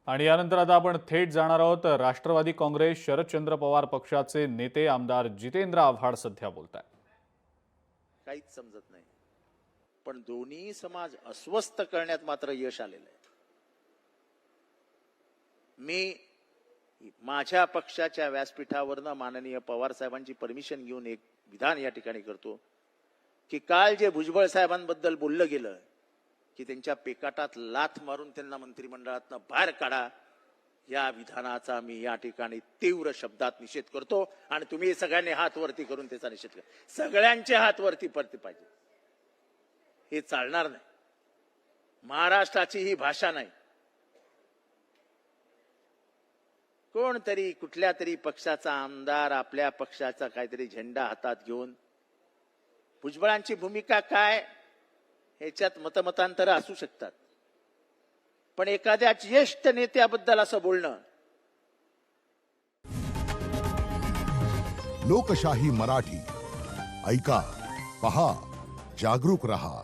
आणि यानंतर आता आपण थेट जाणार आहोत राष्ट्रवादी काँग्रेस शरदचंद्र पवार पक्षाचे नेते आमदार जितेंद्र आव्हाड सध्या बोलतायत. काहीच समजत नाही, पण दोन्ही समाज अस्वस्थ करण्यात मात्र यश आलेलं आहे. मी माझ्या पक्षाच्या व्यासपीठावरनं माननीय पवार साहेबांची परमिशन घेऊन एक विधान या ठिकाणी करतो की काल जे भुजबळ साहेबांबद्दल बोललं गेलं की त्यांच्या पेकाटात लाथ मारून त्यांना मंत्रिमंडळातनं बाहेर काढा, या विधानाचा मी या ठिकाणी तीव्र शब्दात निषेध करतो. आणि तुम्ही सगळ्यांनी हात वरती करून त्याचा निषेध करा. सगळ्यांचे हात वरती पडते पाहिजे. हे चालणार नाही. महाराष्ट्राची ही भाषा नाही. कोणतरी कुठल्या तरी पक्षाचा आमदार आपल्या पक्षाचा काहीतरी झेंडा हातात घेऊन भुजबळांची भूमिका काय ह्याच्यात मतमतांतर असू शकतात, पण एखाद्या ज्येष्ठ नेत्याबद्दल असं बोलणं. लोकशाही मराठी ऐका, पहा, जागरूक रहा.